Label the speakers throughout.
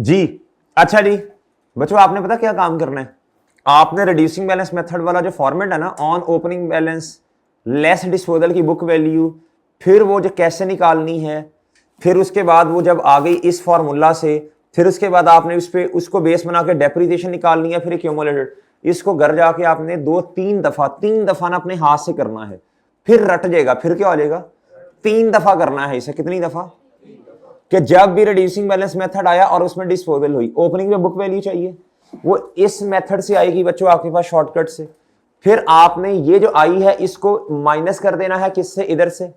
Speaker 1: जी। अच्छा जी बच्चों, आपने पता क्या काम करना है? आपने रिड्यूसिंग बैलेंस मेथड वाला जो फॉर्मेट है ना, on opening balance less disposal की बुक वैल्यू, फिर वो जो कैसे निकालनी है, फिर उसके बाद वो जब आ गई इस फॉर्मूला से, फिर उसके बाद आपने उस पे उसको बेस बना के डेप्रिसिएशन निकालनी है, फिर एक्यूमुलेटेड। इसको घर जाके आपने 3 दफा ना अपने हाथ से करना है, फिर रट जाएगा। फिर क्या हो जाएगा? 3 दफा करना है इसे। कितनी दफा? कि जब भी रिड्यूसिंग बैलेंस मेथड आया और उसमें डिस्पोजल हुई, ओपनिंग में बुक वैल्यू चाहिए, वो इस मेथड से आएगी बच्चों आपके पास शॉर्टकट से। फिर आपने ये जो आई है इसको माइनस कर देना है, किससे? इधर से।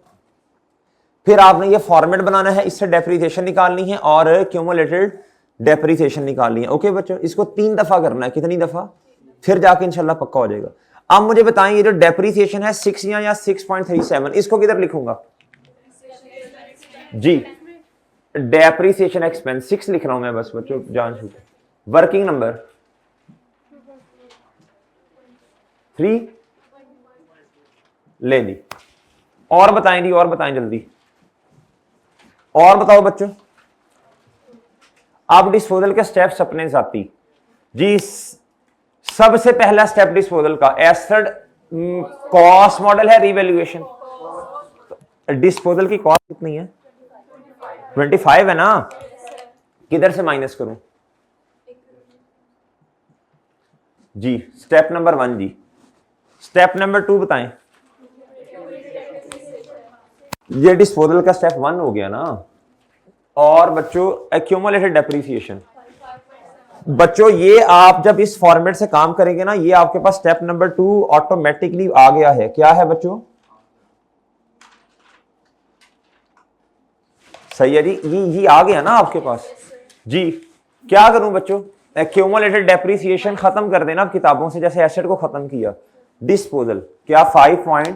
Speaker 1: फिर आपने ये फॉर्मेट बनाना है, इससे डेप्रिसिएशन निकालनी है और क्यूमुलेटेड डेप्रिसिएशन निकालनी है। ओके बच्चों, इसको 3 दफा करना है। कितनी दफा? फिर जाके इंशाल्लाह पक्का हो जाएगा। अब मुझे बताएं, ये जो डेप्रिसिएशन है 6 या 6.37, इसको किधर लिखूंगा? जी, डेप्रिसिएशन एक्सपेंस 6 लिख रहा हूं मैं बस बच्चों, जान छूटे। वर्किंग नंबर 3 ले ली। और बताएं जी, और बताएं जल्दी, और बताओ बच्चों। अब डिस्पोजल के स्टेप्स अपने साथी जी। सबसे पहला स्टेप डिस्पोजल का एसेट कॉस्ट मॉडल है, रिवैल्यूएशन। डिस्पोजल की कॉस्ट कितनी है? 25 है ना? किधर से माइनस करूं? जी, स्टेप नंबर 1 जी। स्टेप नंबर 2 बताएं। ये डिस्पोजल का स्टेप 1 हो गया ना। और बच्चों एक्यूमुलेटेड डेप्रिसिएशन, बच्चों ये आप जब इस फॉर्मेट से काम करेंगे ना, ये आपके पास स्टेप नंबर 2 ऑटोमेटिकली आ गया है। क्या है बच्चों? सही है जी, ये आ गया ना आपके पास जी। क्या करूं बच्चों? एक्यूमुलेटेड डेप्रिसिएशन खत्म कर देना अब किताबों से, जैसे एसेट को खत्म किया। डिस्पोजल क्या 5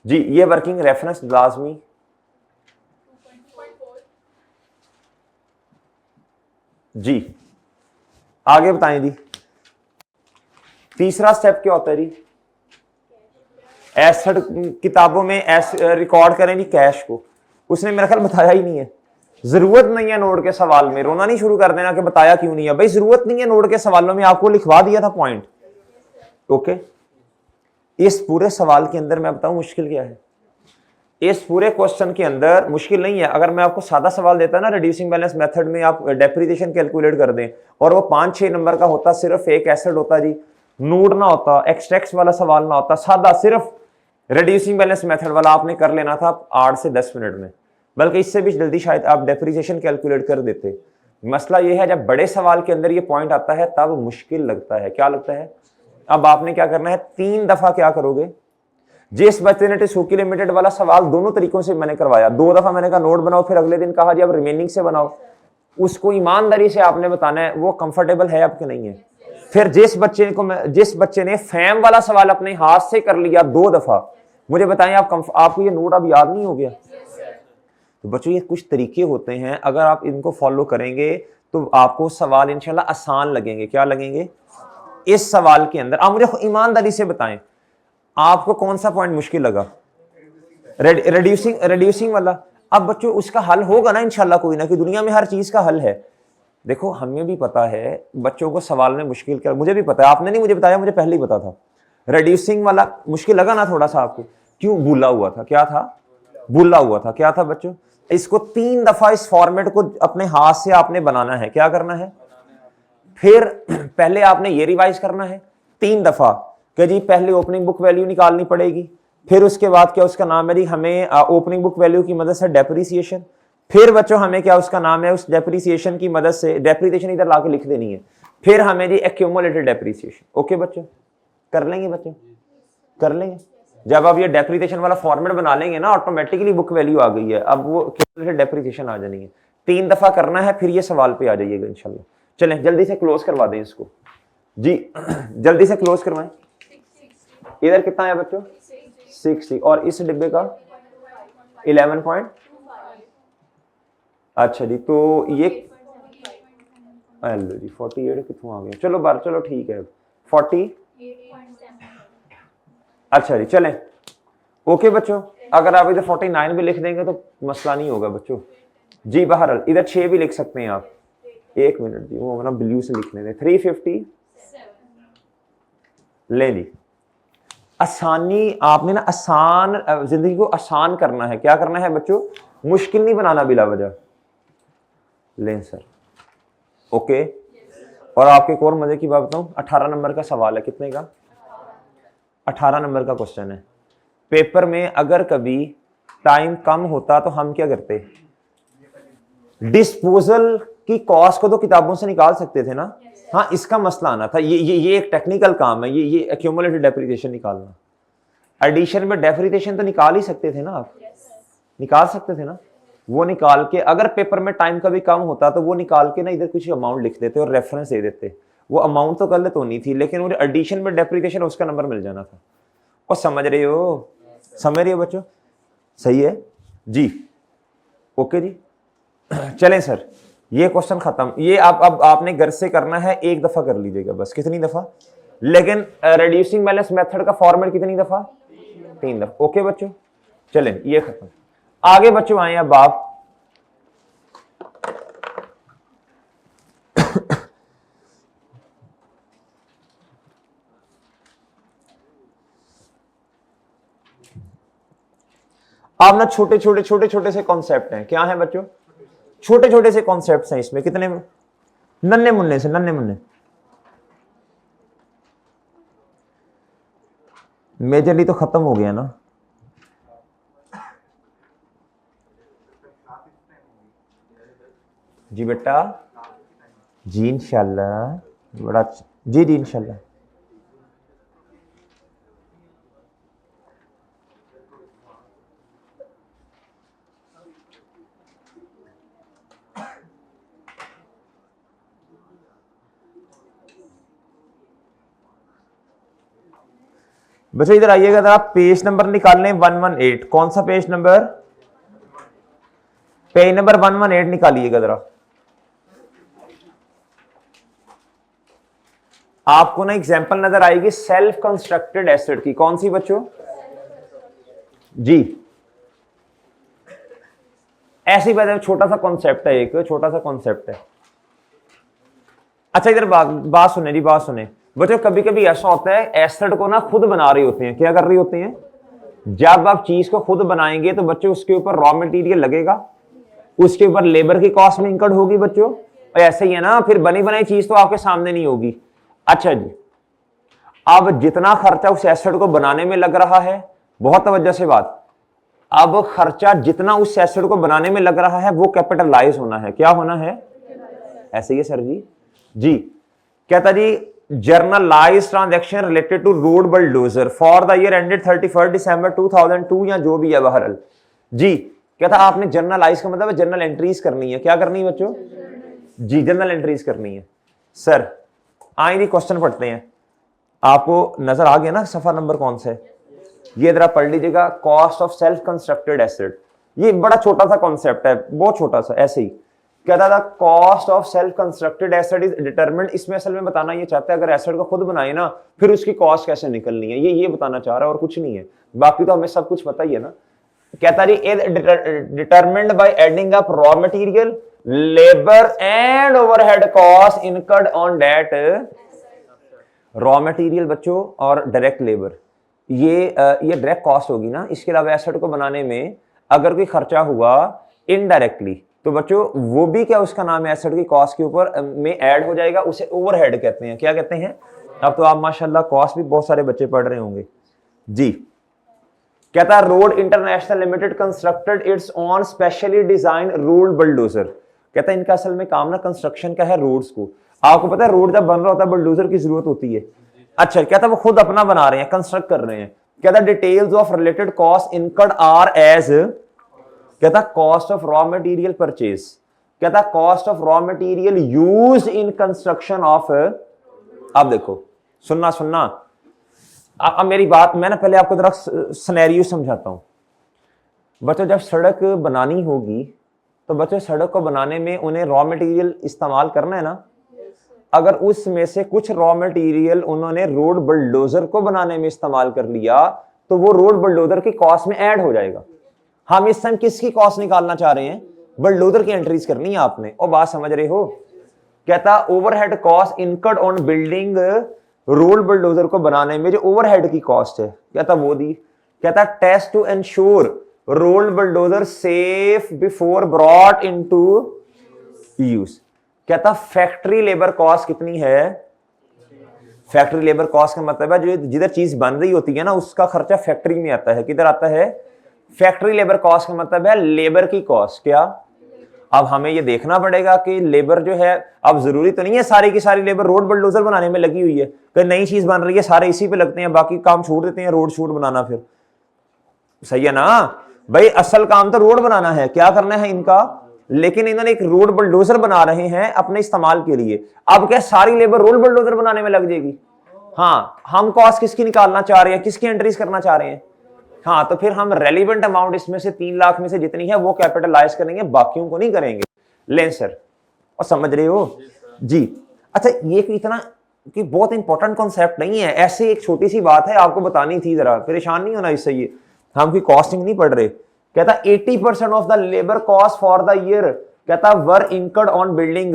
Speaker 1: जी, ये वर्किंग रेफरेंस लाजमी। जी, आगे बताएं जी। तीसरा स्टेप क्या होता है जी? एसेट किताबों में रिकॉर्ड करें जी कैश को। उसने मेरा ख्याल बताया ही नहीं है। जरूरत नहीं है नोट के सवाल में, रोना नहीं शुरू कर देना कि बताया क्यों नहीं है। भाई जरूरत नहीं है नोट के सवालों में, आपको लिखवा दिया था पॉइंट। ओके, इस पूरे सवाल के अंदर मैं बताऊं मुश्किल क्या है? इस पूरे क्वेश्चन के अंदर मुश्किल नहीं है। अगर मैं आपको सादा सवाल देता ना, रिड्यूसिंग बैलेंस मेथड में आप डेप्रिसिएशन कैलकुलेट कर दें और वो 5-6 नंबर का होता, सिर्फ एक एसेट होता जी, नोट ना होता, एक्सट्रैक्ट्स वाला सवाल ना होता, सादा सिर्फ रिड्यूसिंग बैलेंस मेथड वाला आपने कर लेना था 8 से 10 मिनट में, बल्कि इससे भी जल्दी शायद आप डेप्रिसिएशन कैलकुलेट कर देते। मसला यह है जब बड़े सवाल के अंदर ये पॉइंट आता है तब मुश्किल लगता है। क्या लगता है? अब आपने क्या करना है, 3 दफा क्या करोगे? जिस बच्चे ने टिसूकी लिमिटेड वाला सवाल दोनों तरीकों से मैंने करवाया, 2 दफा मैंने कहा नोट बनाओ, फिर अगले दिन कहा जी अब रिमेनिंग से बनाओ। उसको ईमानदारी से आपने बताना है वो कंफर्टेबल है आपके नहीं है। फिर जिस बच्चे ने फैम वाला सवाल अपने हाथ से कर लिया 2 दफा, मुझे बताएं आपको ये नोट अब याद नहीं हो गया? तो बच्चों ये कुछ तरीके होते हैं, अगर आप इनको फॉलो करेंगे तो आपको सवाल इंशाल्लाह आसान लगेंगे। क्या लगेंगे? इस सवाल के अंदर आप मुझे ईमानदारी से बताएं आपको कौन सा पॉइंट मुश्किल लगा? रिड्यूसिंग वाला। अब बच्चों उसका हल होगा ना इंशाल्लाह, कोई ना, कि दुनिया में हर चीज का हल है। देखो हमें भी पता है बच्चों को सवाल में मुश्किल क्या, मुझे भी पता है, आपने नहीं मुझे बताया, मुझे पहले ही पता था। रिड्यूसिंग वाला मुश्किल लगा ना थोड़ा सा आपको, क्यों? भूला हुआ था। क्या था? भूला हुआ था। क्या था बच्चों? इसको 3 दफा इस फॉर्मेट को अपने हाथ से आपने बनाना है। क्या करना है? फिर पहले आपने ये रिवाइज करना है 3 दफा कि जी पहले ओपनिंग बुक वैल्यू निकालनी पड़ेगी, फिर उसके बाद क्या उसका नाम है जी, हमें ओपनिंग बुक वैल्यू की मदद से डेप्रिसिएशन, फिर बच्चों हमें क्या उसका नाम है, उस डेप्रिसिएशन की मदद से, डेप्रिसिएशन इधर लाके लिख देनी है, फिर हमें जी एक्यूमुलेटेड डेप्रिसिएशन। ओके बच्चों, कर लेंगे बच्चों? कर लेंगे। जब आप ये डेप्रिसिएशन वाला फॉर्मेट बना लेंगे ना, ऑटोमेटिकली बुक वैल्यू आ गई है, अब वो एक्यूमुलेटेड डेप्रिसिएशन आ जानी है। 3 दफा करना है, फिर ये सवाल पे आ जाइएगा इंशाल्लाह। चलें जल्दी से क्लोज करवा दें इसको जी, जल्दी से क्लोज करवाएं। इधर कितना है बच्चों? 60 और इस डिब्बे का 11 पॉइंट। अच्छा जी, तो ये हेलो जी 48 कितों आ गया? चलो बार, चलो ठीक है 40। अच्छा जी चलें, ओके बच्चों। अगर आप इधर 49 भी लिख देंगे तो मसला नहीं होगा बच्चों जी। बहरहाल इधर 6 भी लिख सकते हैं आप। एक मिनट जी, वो अपना ब्लू से लिखने दें। 350 ले ली। आसानी, आपने ना आसान, जिंदगी को आसान करना है। क्या करना है बच्चों? मुश्किल नहीं बनाना बिला वजह। लें सर, ओके। और आपके एक और मजे की बात बताऊं, 18 नंबर का सवाल है। कितने का? 18 नंबर का क्वेश्चन है। पेपर में अगर कभी टाइम कम होता तो हम क्या करते? डिस्पोजल की कॉस्ट को तो किताबों से निकाल सकते थे ना। हाँ, इसका मसला आना था। ये एक टेक्निकल काम है, ये एक्यूमुलेटेड डेप्रिसिएशन निकालना। एडिशन में डेप्रिसिएशन तो निकाल ही सकते थे ना आप, निकाल सकते थे ना। वो निकाल के, अगर पेपर में टाइम कभी कम होता तो वो निकाल के ना इधर कुछ अमाउंट लिख देते और रेफरेंस दे देते। वो अमाउंट तो गलत होनी थी, लेकिन वो एडिशन में डेप्रिसिएशन उसका नंबर मिल जाना था। और समझ रहे हो? समझ रहे हो बच्चों? सही है जी, ओके जी। चलें सर, ये क्वेश्चन खत्म। ये अब आपने घर से करना है, एक दफा कर लीजिएगा बस। कितनी दफा? लेकिन रिड्यूसिंग बैलेंस मेथड का फॉर्मेट कितनी दफा? 3 दफा। ओके बच्चों, चलें ये खत्म। आगे बच्चों आए अब आप आप ना छोटे छोटे से कॉन्सेप्ट हैं। क्या है बच्चों? छोटे छोटे से कॉन्सेप्ट हैं इसमें। कितने? नन्हे मुन्ने से, नन्हे मुन्ने। मेजरली तो खत्म हो गया ना। जी बेटा, जी इंशाल्लाह, बड़ा अच्छा जी जी इंशाल्लाह। बच्चों इधर आइएगा जरा, पेज नंबर निकाल लें 118। कौन सा पेज नंबर? पेज नंबर 118 निकालिएगा जरा। आपको ना एग्जांपल नजर आएगी सेल्फ कंस्ट्रक्टेड एसिड की। कौन सी बच्चों? जी, ऐसी बात, छोटा सा कॉन्सेप्ट है, एक छोटा सा कॉन्सेप्ट है। अच्छा इधर बात सुने जी, बात सुने बच्चों। कभी कभी ऐसा होता है एसिड को ना खुद बना रहे होते हैं। क्या कर रहे होते हैं? जब आप चीज को खुद बनाएंगे तो बच्चों उसके ऊपर रॉ मटेरियल लगेगा, उसके ऊपर लेबर की कॉस्ट में इंकर्ड होगी बच्चों। और ऐसे ही है ना, फिर बनी बनाई चीज तो आपके सामने नहीं होगी। अच्छा जी, अब जितना खर्चा उस एसिड को बनाने में लग रहा है, बहुत तवज्जो से बात, अब खर्चा जितना उस एसिड को बनाने में लग रहा है वो कैपिटलाइज होना है। क्या होना है? ऐसे ही है सर जी। जी कहता जी, journalise transactions related to road bulldozer for the year ended 31 December 2002 या जो भी है बहरहाल जी। कहता आपने जर्नलाइज का मतलब जर्नल एंट्रीज करनी है। क्या करनी है बच्चों? जी, जर्नल एंट्रीज करनी है। सर आइए क्वेश्चन पढ़ते हैं। आपको नजर आ गया ना सफा नंबर कौन सा है? ये जरा पढ़ लीजिएगा, cost of self constructed acid. ये बड़ा छोटा सा कॉन्सेप्ट है, बहुत छोटा सा। ऐसे ही कहता था cost of self constructed acid is determined. इसमें असल में बताना ये चाहता है अगर एसिड को खुद बनाए ना फिर उसकी कॉस्ट कैसे निकलनी है, ये बताना चाह रहा है और कुछ नहीं है। बाकी तो हमें सब कुछ पता ही है ना। कहता जी determined by adding up raw material, labour and overhead cost incurred on date. Raw material बच्चों और डायरेक्ट लेबर, ये डायरेक्ट कॉस्ट होगी ना। इसके अलावा एसिड को बनाने में अगर कोई खर्चा हुआ इनडायरेक्टली तो बच्चों वो भी क्या उसका नाम है एसिड की कॉस्ट के ऊपर में ऐड हो जाएगा। उसे ओवरहेड कहते हैं। क्या कहते हैं? अब तो आप माशाल्लाह कॉस्ट भी बहुत सारे बच्चे पढ़ रहे होंगे जी। कहता है road international limited constructed it's on specially design road bulldozer. कहता है इनका असल में काम ना कंस्ट्रक्शन का है रोड्स को। आपको पता है रोड जब बन रहा होता है बुलडोजर की जरूरत होती है। अच्छा कहता है वो खुद अपना बना रहे हैं, कंस्ट्रक्ट कर रहे हैं। कहता है details of related cost incurred are as, कहता cost of raw material purchase, कहता cost of raw material use in construction of. अब देखो सुनना अब मेरी बात, मैं ना पहले आपको जरा सिनेरियो समझाता हूं बच्चों। जब सड़क बनानी होगी तो बच्चों सड़क को बनाने में उन्हें रॉ मटेरियल इस्तेमाल करना है ना। अगर उसमें से कुछ रॉ मटेरियल उन्होंने रोड बुलडोजर को बनाने में इस्तेमाल कर लिया तो वो रोड बुलडोजर की कॉस्ट में ऐड हो जाएगा। हम इस टाइम किसकी कॉस्ट निकालना चाह रहे हैं? बुलडोजर की एंट्रीज करनी है आपने, और बात समझ रहे हो? कहता overhead cost incurred on building road bulldozer को बनाने में जो ओवरहेड की कॉस्ट है, कहता वो दी। कहता test to ensure road bulldozer safe before brought into use. कहता फैक्ट्री लेबर कॉस्ट कितनी है? फैक्ट्री लेबर कॉस्ट का मतलब है जो जिधर चीज बन रही होती है ना उसका खर्चा फैक्ट्री में आता है। किधर आता है? फैक्ट्री लेबर कॉस्ट का मतलब है लेबर की कॉस्ट। क्या? अब हमें ये देखना पड़ेगा कि लेबर जो है, अब जरूरी तो नहीं है सारी की सारी लेबर रोड बुलडोजर बनाने में लगी हुई है, कोई नई चीज बन रही है सारे इसी पे लगते हैं, बाकी काम छोड़ देते हैं रोड शूट बनाना। फिर सही है ना भाई, असल काम तो रोड बनाना है, क्या करना है इनका, लेकिन इन्होंने एक रोड बुलडोजर बना रहे हैं अपने इस्तेमाल के लिए। अब क्या सारी लेबर रोड बुलडोजर बनाने में लग जाएगी? हाँ, हम कॉस्ट किसकी निकालना चाह रहे हैं, किसकी एंट्रीज करना चाह रहे हैं? हाँ, तो फिर हम रेलिवेंट अमाउंट इसमें से 3 लाख में से जितनी है वो कैपिटलाइज करेंगे, बाकियों को नहीं करेंगे। लें सर, और समझ रहे हो जी? अच्छा, ये इतना कि बहुत इंपॉर्टेंट कॉन्सेप्ट नहीं है, ऐसे एक छोटी सी बात है आपको बतानी थी, जरा परेशान नहीं होना इससे। ये हम की कॉस्टिंग नहीं पढ़ रहे। कहता 80% of the labour cost for the year, कहता वर इनकर्ड ऑन बिल्डिंग।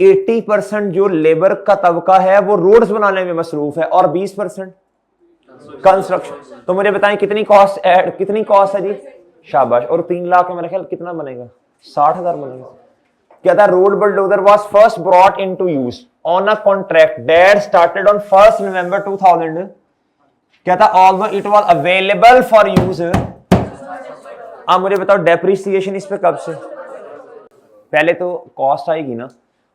Speaker 1: 80% जो लेबर का तबका है वो रोड्स बनाने में मसरूफ है, और 20% कंस्ट्रक्शन। तो मुझे बताएं कितनी कॉस्ट है जी? शाबाश। और 3 लाख में मेरा ख्याल कितना बनेगा? 60,000 बनेगा। कहता road bulldozer was first brought into use on a contract that started on 1 नवंबर 2000। कहता although it was available for use. अब मुझे बताओ डेप्रिसिएशन इस पे कब से? पहले तो कॉस्ट आएगी ना,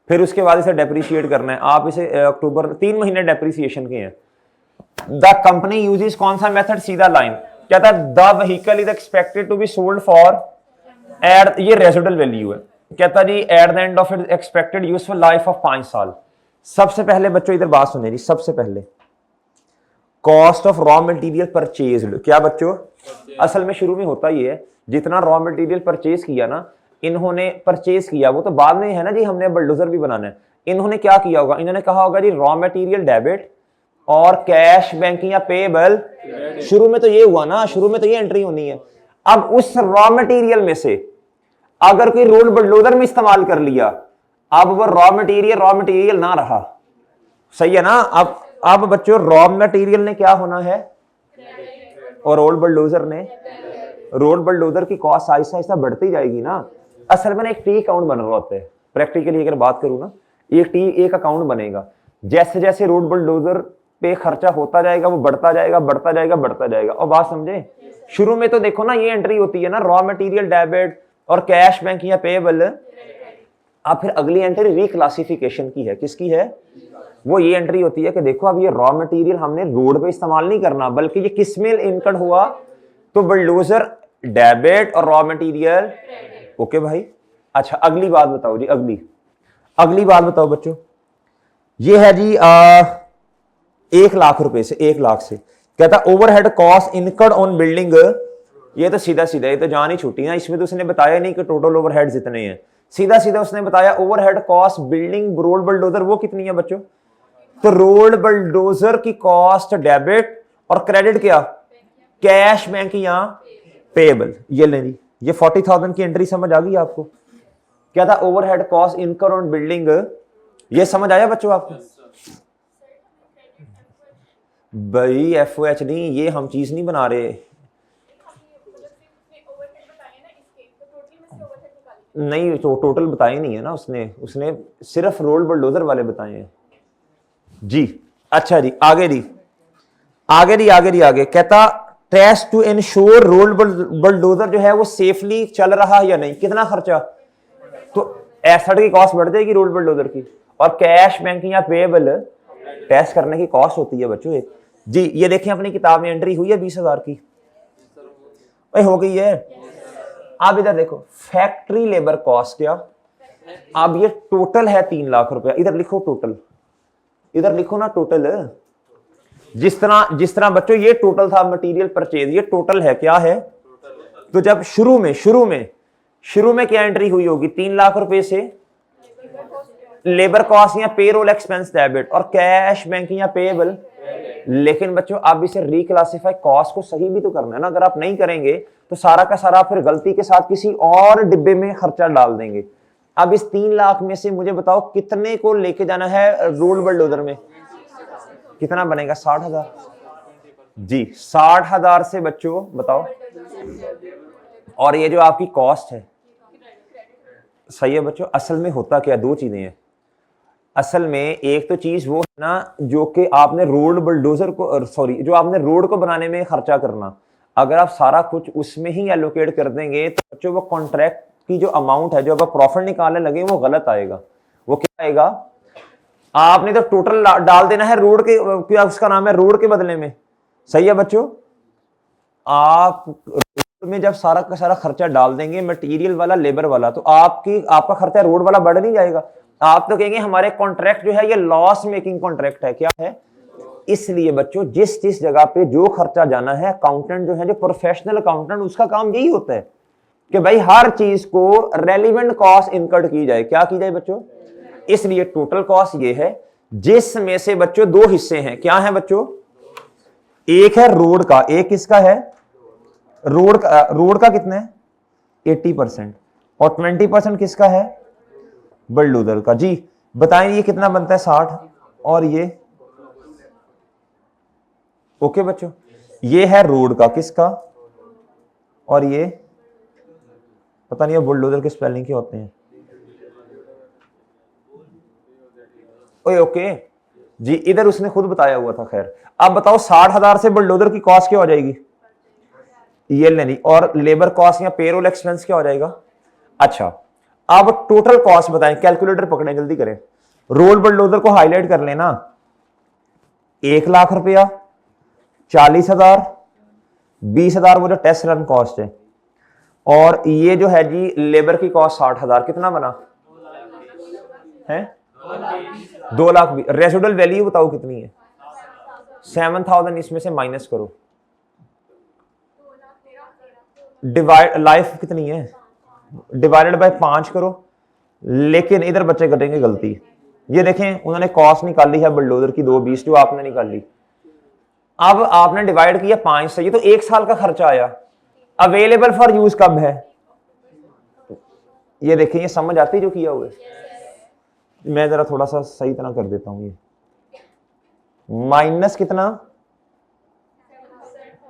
Speaker 1: फिर उसके बाद इसे डेप्रिशिएट करना है। आप इसे अक्टूबर 3 महीने डेप्रिसिएशन के हैं। द कंपनी यूजेस कौन सा मेथड? सीधा लाइन। कहता the vehicle is expected to be sold for at, ये रेसिडुअल वैल्यू है। कहता जी at the end of it expected useful life of 5 साल। सबसे पहले बच्चों इधर बात सुने जी, सबसे पहले cost of raw material purchased. क्या बच्चों? असल में शुरू में होता ही है, जितना रॉ मटेरियल परचेज किया ना इन्होंने, परचेज किया वो तो बाद में है ना जी, हमने बुलडोजर भी बनाना है। इन्होंने क्या किया होगा? इन्होंने कहा होगा जी रॉ मटेरियल डेबिट और कैश बैंकिंग या पेएबल। शुरू में तो ये हुआ ना, शुरू में तो ये एंट्री होनी है। अब उस रॉ मटेरियल में से अगर कोई रोड बुलडोजर में इस्तेमाल कर लिया, अब वो रॉ मटेरियल ना रहा। सही है ना? अब बच्चों रॉ मटेरियल ने क्या होना है, और रोड बुलडोजर की कॉस्ट आहिस्ता आहिस्ता बढ़ती जाएगी ना। असल में एक टी अकाउंट बन रहा होता है, प्रैक्टिकली अगर बात करूं ना, एक अकाउंट बनेगा। जैसे जैसे रोड बुलडोजर पे खर्चा होता जाएगा वो बढ़ता जाएगा। और बात समझे? शुरू में तो देखो ना ये एंट्री होती है ना रॉ मटेरियल डेबिट और कैश बैंक या पेएबल। अब फिर अगली एंट्री रिक्लासिफिकेशन की है। किसकी है? वो ये एंट्री होती है कि देखो अब ये रॉ मटेरियल हमने रोड पे इस्तेमाल नहीं करना, बल्कि ये किस में इनकर्ड हुआ? तो बुलडोजर डेबिट और रॉ मटेरियल। ओके भाई। अच्छा, अगली बात बताओ जी, अगली बात बताओ बच्चों। ये है जी 1 लाख रुपए से, 1 लाख से। कहता overhead cost incurred on building. ये तो सीधा ये तो जान ही छूटी ना, इसमें तो उसने बताया नहीं कि टोटल ओवरहेड जितने हैं, सीधा उसने बताया overhead cost building road bulldozer वो कितनी है बच्चों? तो रोड बुलडोजर की कॉस्ट डेबिट और क्रेडिट क्या? कैश बैंक या पेएबल। ये ले जी, ये 40,000 की एंट्री समझ आ गई आपको? क्या था? Overhead cost incurred on building. ये समझ आया बच्चों आपको? भाई एफओएच नहीं, ये हम चीज नहीं बना रहे। नहीं, तो टोटल बताए नहीं है ना उसने सिर्फ रोड बुलडोजर वाले बताए हैं जी। अच्छा जी, आगे। कहता test to insure road bulldozer जो है वो सेफली चल रहा है या नहीं। कितना खर्चा? तो एसेट की कॉस्ट बढ़ जाएगी रोड बुलडोजर की, और कैश बैंकिंग या पेएबल टेस्ट करने की कॉस्ट होती है बच्चों एक जी। ये देखें अपनी किताब में एंट्री हुई है 20,000 की, हो गई है। अब इधर देखो फैक्ट्री लेबर कॉस्ट क्या? अब ये टोटल है 3 लाख रुपया। इधर लिखो टोटल, इधर लिखो ना टोटल। जिस तरह बच्चों ये टोटल था मटेरियल परचेज, ये टोटल है। क्या है? तो जब शुरू में क्या एंट्री हुई होगी? 3 लाख रुपए से लेबर कॉस्ट या पेरोल एक्सपेंस डेबिट और कैश बैंकिंग या पेएबल। लेकिन बच्चों आप इसे रिक्लासिफाई कॉस्ट को सही भी तो करना है ना। अगर आप नहीं करेंगे तो सारा का सारा फिर गलती के साथ किसी और डिब्बे में खर्चा डाल देंगे। अब इस 3 लाख में से मुझे बताओ कितने को लेके जाना है रोल बलडोजर में, कितना बनेगा? 60,000 जी। 60,000 से बच्चों बताओ, और ये जो आपकी कॉस्ट है, सही है बच्चों। असल में होता क्या, 2 चीजें हैं असल में। एक तो चीज वो है ना जो कि आपने रोड बलडोजर को, सॉरी, जो आपने रोड को बनाने में खर्चा करना, अगर आप सारा कुछ उसमें ही एलोकेट कर देंगे तो बच्चों वो कॉन्ट्रैक्ट की जो अमाउंट है, जो आप प्रॉफिट निकालने लगे, वो गलत आएगा। वो क्या आएगा? आपने तो टोटल डाल देना है रोड के, क्या उसका नाम है, रोड के बदले में। सही है बच्चों। आप में जब सारा का सारा खर्चा डाल देंगे, मटेरियल वाला, लेबर वाला, तो आपका खर्चा रोड वाला बढ़ नहीं जाएगा। आप तो कहेंगे हमारे कॉन्ट्रैक्ट जो है ये लॉस मेकिंग कॉन्ट्रैक्ट है। क्या है? इसलिए बच्चों जिस जिस जगह पे जो खर्चा जाना है, अकाउंटेंट जो है, जो प्रोफेशनल अकाउंटेंट, उसका काम यही होता है कि भाई हर चीज को रेलिवेंट कॉस्ट इनकर्ड की जाए। क्या की जाए बच्चों? इसलिए टोटल कॉस्ट ये है, जिसमें से बच्चों 2 हिस्से हैं। क्या है बच्चों? एक है रोड का, एक किसका है? रोड का कितना है? 80%। और 20% किसका है? बलडोजर का। जी बताएं ये कितना बनता है? 60। और ये ओके बच्चों, ये है रोड का, किसका? और ये पता नहीं है बुलडोजर के स्पेलिंग क्या होते हैं। ओके जी, इधर उसने खुद बताया हुआ था। खैर अब बताओ 60,000 से बुलडोजर की कॉस्ट क्या हो जाएगी? ये लेनी। और लेबर कॉस्ट या पेरोल एक्सपेंस क्या हो जाएगा? अच्छा अब टोटल कॉस्ट बताएं, कैलकुलेटर पकड़ें, जल्दी करें। रोल बुलडोजर को हाईलाइट कर लेना। 1 लाख रुपया, 40,000, 20,000 वो जो टेस्ट रन कॉस्ट है, और ये जो है जी लेबर की कॉस्ट 60,000। कितना बना है? 2 लाख। रेसिडुअल वैल्यू बताओ कितनी है? 7,000। इसमें से माइनस करो, डिवाइड, लाइफ कितनी है, डिवाइडेड बाय 5 करो। लेकिन इधर बच्चे करेंगे गलती। ये देखें उन्होंने कॉस्ट निकाली है बुलडोजर की 220, जो आपने निकाली। अब आपने डिवाइड किया 5 से, ये तो 1 साल का खर्चा आया। अवेलेबल फॉर यूज कब है? ये देखें, ये समझ आती जो किया हुआ है। मैं जरा थोड़ा सा सही तरह कर देता हूं। ये माइनस कितना,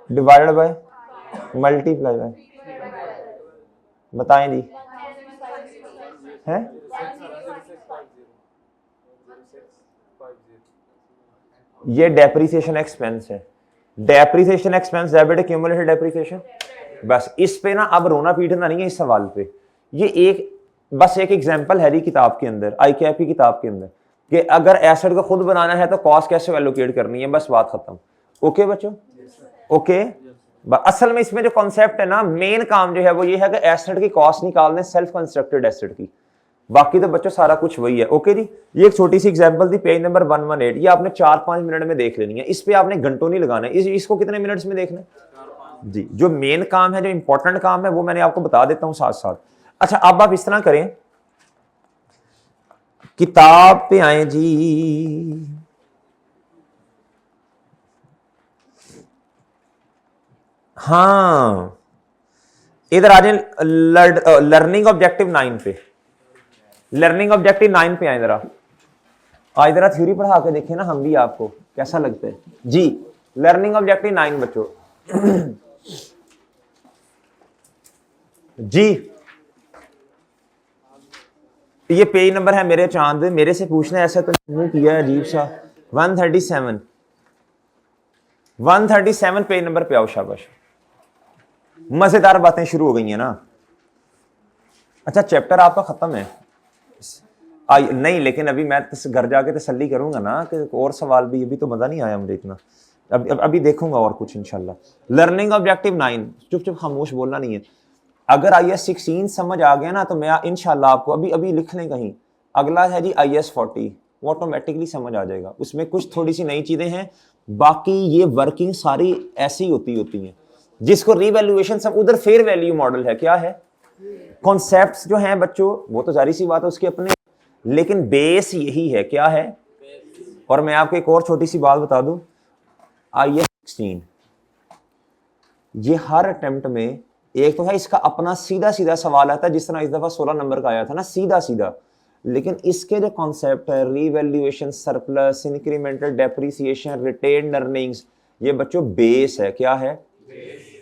Speaker 1: डिवाइडेड बाय, मल्टीप्लाई बाय, बताएं जी है? ये डेप्रिसिएशन एक्सपेंस है। Depreciation expense, debit accumulated depreciation. बस इस पे ना अब रोना पीटना नहीं है इस सवाल पे। ये एक बस एक एग्जांपल है किताब के अंदर, ICAP की किताब के अंदर, कि अगर एसेट को खुद बनाना है तो कॉस्ट कैसे एलोकेट करनी है, बस बात खत्म। ओके बच्चों? ओके। असल में इसमें जो कॉन्सेप्ट है ना, मेन काम जो है वो ये है कि एसेट की कॉस्ट निकालने, सेल्फ कंस्ट्रक्टेड एसेट की। बाकी तो बच्चों सारा कुछ वही है। ओके जी, ये एक छोटी सी एग्जांपल थी, पेज नंबर 118। ये आपने 4-5 मिनट में देख लेनी है। इस पे आपने घंटों नहीं लगाना है। इसको कितने मिनट्स में देखना है जी? जो मेन काम है, जो इंपॉर्टेंट काम है, वो मैंने आपको बता देता हूं साथ साथ। अच्छा अब आप इस तरह करें, किताब पे आए जी। हाँ इधर आ जाए, लर्निंग ऑब्जेक्टिव 9 पे। लर्निंग ऑब्जेक्टिव 9 पे आए जरा। आज जरा थ्योरी पढ़ा के देखें ना हम भी, आपको कैसा लगता है जी। लर्निंग ऑब्जेक्टिव 9 बच्चों जी। ये पेज नंबर है मेरे चांद, मेरे से पूछना ऐसा तो नहीं किया है अजीब सा। 137 पेज नंबर पे आओ। शाबाश, मजेदार बातें शुरू हो गई हैं ना। अच्छा चैप्टर आपका खत्म है? नहीं, लेकिन अभी मैं घर जाके तसल्ली करूंगा ना कि और सवाल भी, अभी तो मजा नहीं आया मुझे इतना। अभी देखूंगा और कुछ इंशाल्लाह। लर्निंग ऑब्जेक्टिव 9, चुप चुप खामोश बोलना नहीं है। अगर IAS 16 समझ आ गया ना तो मैं इंशाल्लाह आपको अभी लिख लें कहीं। अगला है जी IAS 40, वो ऑटोमेटिकली समझ आ जाएगा। उसमें कुछ थोड़ी सी नई चीजें हैं, बाकी ये वर्किंग सारी ऐसी होती हैं। जिसको रिवैल्यूएशन, सब उधर फेयर वैल्यू मॉडल है। क्या है? कॉन्सेप्ट्स जो हैं बच्चों वो तो जारी सी बात है उसके अपने, लेकिन बेस यही है। क्या है? और मैं आपको एक और छोटी सी बात बता दूं, IS-16, ये हर अटेम्प्ट में एक तो है इसका अपना सीधा सीधा सवाल आता है, जिस तरह इस दफा 16 नंबर का आया था ना सीधा सीधा, लेकिन इसके जो कॉन्सेप्ट है revaluation, surplus, incremental depreciation, retained earnings, ये बच्चों बेस है। क्या है?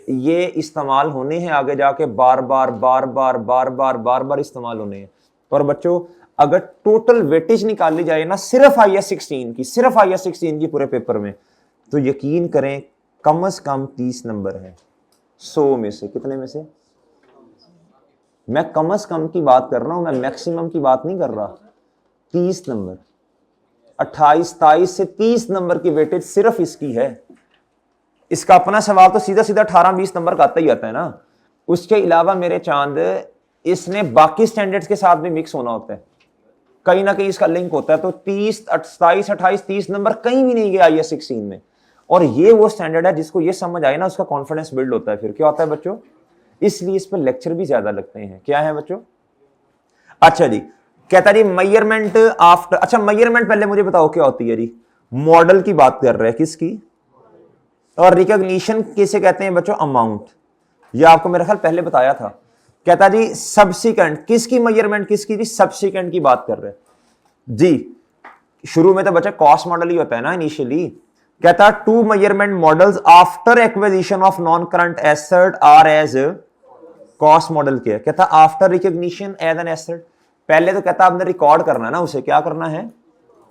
Speaker 1: ये इस्तेमाल होने हैं आगे जाके, बार बार बार बार बार बार बार बार इस्तेमाल होने हैं। और बच्चों अगर टोटल वेटेज निकाली जाए ना सिर्फ IS-16 की, सिर्फ IS-16 की पूरे पेपर में, तो यकीन करें कम से कम 30 नंबर है 100 में से। कितने में से? मैं कम से कम की बात कर रहा हूं, मैं मैक्सिमम की बात नहीं कर रहा। 30 नंबर, 28, 27 से 30 नंबर की वेटेज सिर्फ इसकी है। इसका अपना सवाल तो सीधा सीधा 18-20 नंबर का आता ही आता है ना। उसके अलावा मेरे चांद इसने बाकी स्टैंडर्ड्स के साथ भी मिक्स होना होता है, कहीं ना कहीं इसका लिंक होता है। तो 30, 27, 28, 30 नंबर कहीं भी नहीं गया IS-16 में। और ये वो स्टैंडर्ड है जिसको ये समझ आए ना, उसका कॉन्फिडेंस बिल्ड होता है। फिर क्या होता है बच्चों? इसलिए इस पर लेक्चर भी ज्यादा लगते हैं। क्या है बच्चों? अच्छा जी, कहता जी मेजरमेंट आफ्टर। अच्छा मेजरमेंट पहले मुझे बताओ क्या होती है जी? मॉडल की बात कर रहे हैं, किसकी? और रिकॉग्निशन किसे कहते हैं बच्चों? अमाउंट। ये आपको मेरा ख्याल पहले बताया था। कहता जी सब्सिक्वेंट, किसकी मेजरमेंट किसकी जी? सब्सिक्वेंट की बात कर रहे हैं जी। शुरू में तो बच्चा कॉस्ट मॉडल ही होता है ना इनिशियली। कहता two measurement models after acquisition of non current asset are as cost model. क्या कहता? After recognition as an asset. पहले तो कहता आपने रिकॉर्ड करना है ना उसे, क्या करना है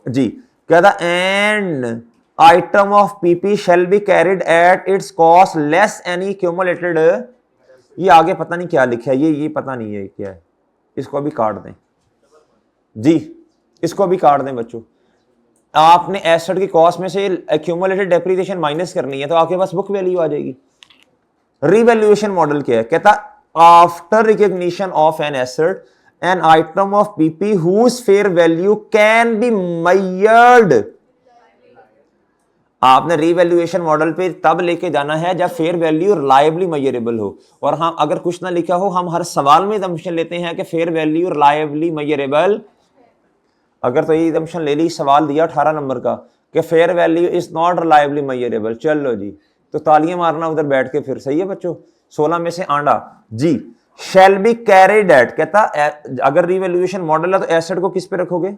Speaker 1: जी? कहता and item of PP shall be carried at its cost less any accumulated. ये आगे पता नहीं क्या लिखा है, ये पता नहीं है क्या है। इसको अभी काट दें जी, इसको अभी काट दें बच्चों। आपने एसेट की कॉस्ट में से एक्यूमुलेटेड डेप्रिसिएशन माइनस करनी है तो आपके पास बुक वैल्यू आ जाएगी। रिवैल्यूएशन मॉडल क्या है? कहता after recognition of an asset an item of PP whose fair value can be measured. आपने रिवैल्यूएशन मॉडल पे तब लेके जाना है जब फेयर वैल्यू रिलायबली मेजरेबल हो। और हाँ, अगर कुछ ना लिखा हो, हम हर सवाल में असम्पशन लेते हैं कि फेयर वैल्यू रिलायबली मेजरेबल। अगर तो ये असम्पशन ले ली, सवाल दिया 18 नंबर का कि fair value is not reliably measurable, चलो जी तो तालियां मारना उधर बैठ के फिर। सही है बच्चों? 16 में से आंडा जी। शैल बी कैरिड एट, कहता अगर रिवैल्यूएशन मॉडल है तो एसेट को किस पे रखोगे?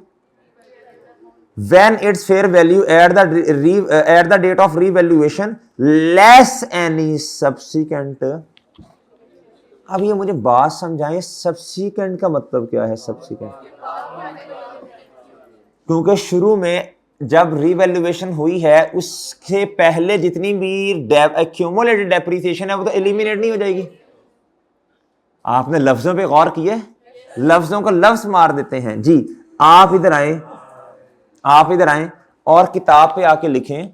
Speaker 1: When its fair value at the date of revaluation less any subsequent। अब ये मुझे बात समझाएं, subsequent का मतलब क्या है? subsequent क्योंकि शुरू में जब रिवैल्यूएशन हुई है उससे पहले जितनी भी एक्यूमुलेटेड डेप्रिसिएशन है वो तो एलिमिनेट नहीं हो जाएगी। आपने लफ्जों पे गौर किया? लफ्जों को लफ्ज मार देते हैं जी। आप इधर आए, आप इधर आए और किताब पे आके लिखें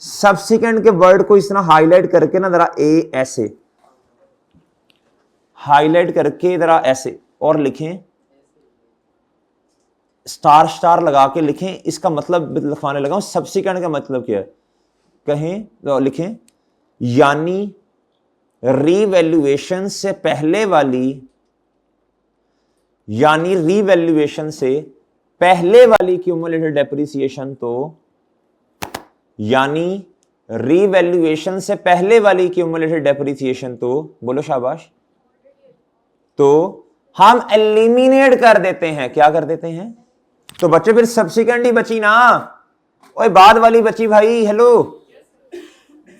Speaker 1: सब्सिक्वेंट के वर्ड को इस तरह हाईलाइट करके ना, जरा ए ऐसे हाईलाइट करके जरा ऐसे और लिखें, स्टार स्टार लगा के लिखें। इसका मतलब लिखवाने लगा हूं। सब्सिक्वेंट का मतलब क्या है? कहें तो लिखें यानी रीवैल्यूएशन से पहले वाली, यानी रीवैल्यूएशन से पहले वाली क्यूमुलेटेड डेप्रिसिएशन तो, यानी रीवैल्यूएशन से पहले वाली क्यूमुलेटेड डेप्रिसिएशन तो, बोलो शाबाश, तो हम एलिमिनेट कर देते हैं। क्या कर देते हैं? तो बच्चे फिर सब्सिक्वेंट ही बची ना, ओए बाद वाली बची भाई। हेलो,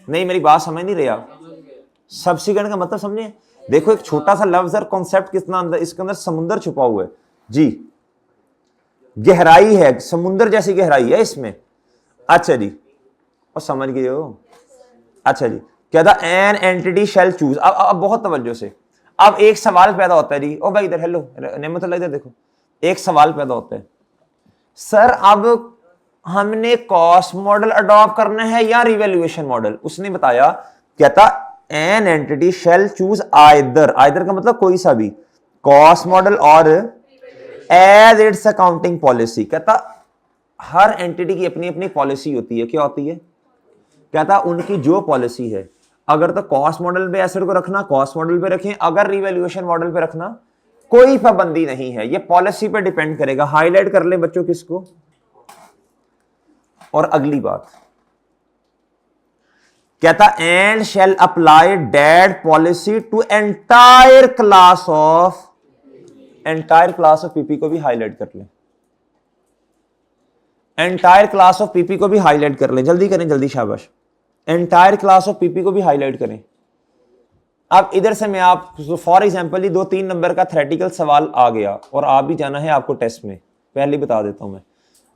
Speaker 1: नहीं मेरी बात समझ नहीं रहे आप? सब्सिक्वेंट का मतलब समझे? देखो एक छोटा सा लफ्ज और कॉन्सेप्ट कितना अंदर, इसके अंदर समुंदर छुपा हुआ है जी। गहराई है, समुंदर जैसी गहराई है इसमें। अच्छा जी, और समझ गए हो? अच्छा जी, क्या था? An entity shall choose. अब बहुत तवज्जो से, अब एक सवाल पैदा होता है जी। ओ भाई इधर, हेलो नेमतुल्लाह, इधर देखो, एक सवाल पैदा होता है, सर अब हमने कॉस्ट मॉडल अडॉप्ट करना है या रिवैल्यूएशन मॉडल? उसने बताया, कहता an entity shall choose either. Either का मतलब कोई सा भी, कॉस्ट मॉडल और एज इट्स अकाउंटिंग पॉलिसी। कहता हर एंटिटी की अपनी अपनी पॉलिसी होती है। क्या होती है? कहता उनकी जो पॉलिसी है, अगर तो कॉस्ट मॉडल पे एसेट को रखना कॉस्ट मॉडल पे रखें, अगर रिवैल्यूएशन मॉडल पे रखना कोई पाबंदी नहीं है, ये पॉलिसी पे डिपेंड करेगा। हाईलाइट कर ले बच्चों किसको। और अगली बात, कहता and shall apply that policy to entire class of PP को भी हाईलाइट कर ले, एंटायर क्लास ऑफ पीपी को भी हाईलाइट कर ले, जल्दी करें, जल्दी, शाबाश, एंटायर क्लास ऑफ पीपी को भी हाईलाइट करें। अब इधर से मैं आप फॉर एग्जांपल ही 2-3 नंबर का थ्योरेटिकल सवाल आ गया और आप भी जाना है आपको टेस्ट में, पहले बता देता हूं मैं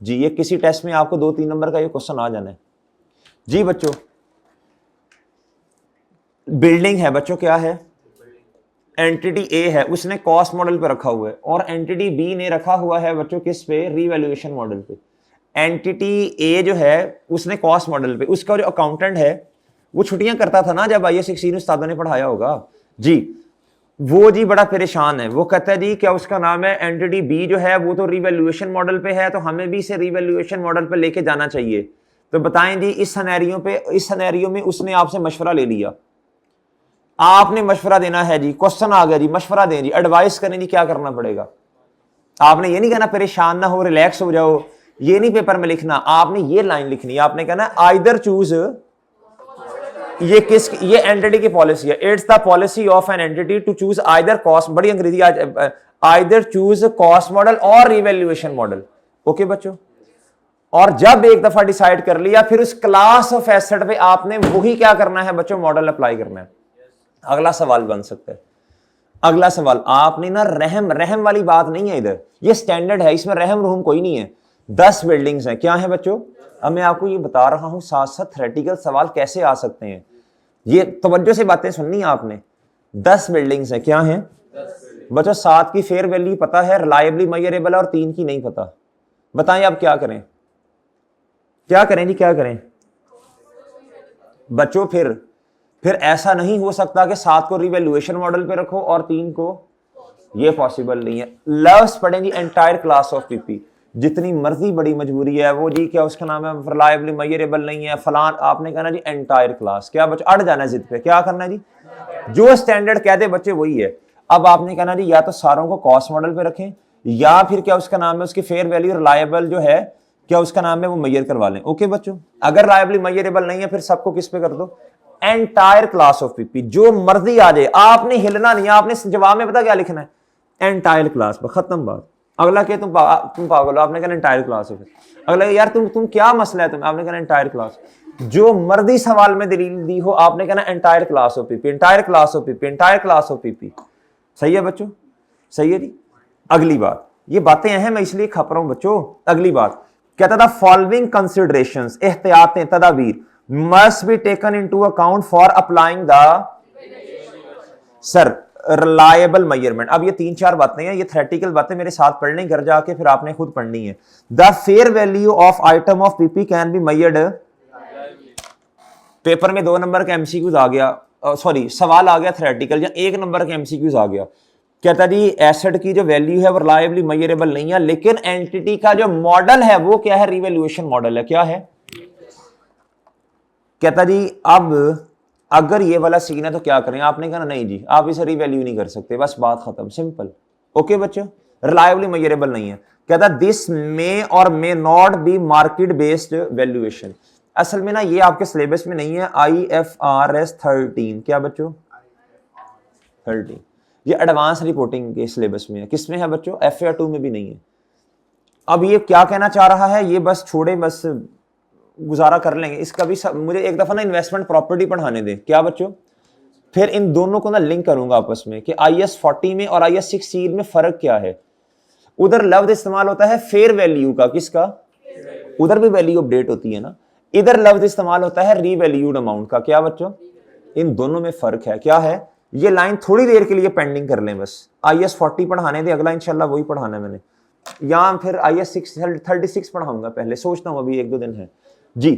Speaker 1: जी, ये किसी टेस्ट में आपको 2-3 नंबर का ये क्वेश्चन आ जाना है जी। बच्चों बिल्डिंग है बच्चों, क्या है, एंटिटी ए है, उसने कॉस्ट मॉडल पे रखा हुआ है, और एंटिटी बी ने रखा हुआ है बच्चों किस पे, रीवैल्यूएशन मॉडल पे। एंटिटी ए जो है उसने कॉस्ट मॉडल पे, उसका जो अकाउंटेंट है वो छुट्टियां करता था ना जब IAS 16 उस्तादों ने पढ़ाया होगा जी, वो जी बड़ा परेशान है। वो कहता है जी क्या उसका नाम है, एंटिटी बी जो है वो तो रीवैल्यूएशन मॉडल पे है, तो हमें भी इसे रीवैल्यूएशन मॉडल पे लेके जाना चाहिए। तो बताएं जी, इस सिनेरियो में उसने आपसे मशवरा ले लिया, आपने मशवरा देना है जी, क्वेश्चन आ गया जी, मशवरा दें जी, एडवाइस करें जी, क्या करना पड़ेगा। आपने ये नहीं कहना परेशान ना हो, रिलैक्स हो जाओ, ये नहीं पेपर में लिखना, आपने ये लाइन लिखनी है, आपने कहना आइदर चूज, ये एंटिटी की पॉलिसी है, it's the policy of an entity to choose either cost, बड़ी अंग्रेजी आज, आइदर चूज कॉस्ट मॉडल और रिवैल्यूएशन मॉडल। ओके बच्चों, और जब एक दफा डिसाइड कर लिया फिर उस क्लास ऑफ एसेट पे आपने वही क्या करना है बच्चों, मॉडल अप्लाई करना है। अगला सवाल बन सकता है, अगला सवाल आपने ना, रहम वाली बात नहीं है इधर, ये स्टैंडर्ड है, इसमें रहम रूम कोई नहीं है। 10 बिल्डिंग्स हैं, क्या है बच्चों, अब मैं आपको ये बता रहा हूं साथ साथ थ्योरेटिकल सवाल कैसे आ सकते हैं, ये तवज्जो से बातें सुननी है आपने। 10 बिल्डिंग्स हैं, क्या है बच्चों, 7 की फेयर वैल्यू पता है, रिलायबली मेजरेबल, और 3 की नहीं पता। बताएं आप क्या करें, क्या करें जी, क्या करें बच्चों। फिर ऐसा नहीं हो सकता कि 7 को रिवैल्यूएशन मॉडल पे रखो और 3 को, ये पॉसिबल नहीं है। लव्स पढ़ेंगे एंटायर क्लास ऑफ पीपी, जितनी मर्जी बड़ी मजबूरी है वो जी, क्या उसका नाम है, रिलायबली मेजरेबल नहीं है फलान, आपने कहना जी एंटायर क्लास, क्या बच्चों अड़ जाना जिद पे, क्या करना जी, जो स्टैंडर्ड कहते बच्चे वही है। अब आपने कहना जी या तो सारों को कॉस्ट मॉडल पे रखें, या फिर क्या उसका नाम है, उसकी फेयर वैल्यू रिलायबल जो है, क्या उसका नाम है, वो मेजर करवा लें। ओके बच्चों, अगर रिलायबली मेजरेबल नहीं है फिर सबको किस पे कर दो, एंटायर क्लास ऑफ पीपी, जो मर्जी आ जाए, आपने हिलना नहीं, आपने जवाब में पता क्या लिखना है, एंटायर क्लास पर, खत्म बात। अगला क्या, तुम पागल हो, आपने कहना एंटायर क्लास है। अगला यार तुम क्या मसला है, तुम, आपने कहना एंटायर क्लास, जो मर्जी सवाल में दलील दी हो आपने कहना entire class of PP, entire class of PP, entire class of PP. सही है बच्चों, सही है जी। अगली बात, ये बातें हैं मैं इसलिए खप रहा हूं बच्चों। अगली बात कहता था फॉलोइंग कंसिडरेशंस, एहतियातें, तदाबीर must be taken into account for applying the sir reliable measurement. अब ये 3-4 बातें हैं, ये थ्योरेटिकल बातें मेरे साथ पढ़नी, घर जाके फिर आपने खुद पढ़नी है। The fair value of item of PP can be measured, paper में 2 नंबर का एमसीक्यूज आ गया, सॉरी सवाल आ गया थ्योरेटिकल, या 1 नंबर का एमसीक्यूज आ गया। कहता जी एसेट की जो वैल्यू है वो रिलायबली मेजरेबल नहीं है, लेकिन एंटिटी का जो मॉडल है वो क्या है, रिवैल्यूएशन मॉडल है, क्या है। कहता जी अब अगर ये वाला सीन है तो क्या करें, आपने कहा नहीं जी आप इसे रिवैल्यू नहीं कर सकते, बस बात खत्म, सिंपल। ओके बच्चों, रिलायबली मेजरेबल नहीं है। कहता दिस मे और may not be market based valuation. असल में ना ये आपके सिलेबस में नहीं है, IFRS 13, क्या बच्चों 13, ये एडवांस रिपोर्टिंग के सिलेबस में है। किसमें है बच्चों, FA2 में भी नहीं है। अब ये क्या कहना चाह रहा है, ये बस छोड़े, बस गुजारा कर लेंगे इसका भी मुझे एक दफा ना इन्वेस्टमेंट प्रॉपर्टी पढ़ाने दे, क्या बच्चों, फिर इन दोनों को ना लिंक करूंगा आपस में कि IAS 40 में और IAS 16 में फर्क क्या है। उधर लफ्ज इस्तेमाल होता है फेयर वैल्यू का, किसका, उधर भी वैल्यू अपडेट होती है ना, इधर लफ्ज इस्तेमाल होता है रीवैल्यूड अमाउंट का, क्या बच्चों, इन दोनों में फर्क है। क्या है, ये लाइन थोड़ी देर के लिए पेंडिंग कर लें, बस IAS 40 पढ़ाने दे, अगला इंशाल्लाह वही पढ़ाना है मैंने, या फिर IAS 36 पढ़ाऊंगा, पहले सोचता हूं, अभी 1-2 दिन है जी।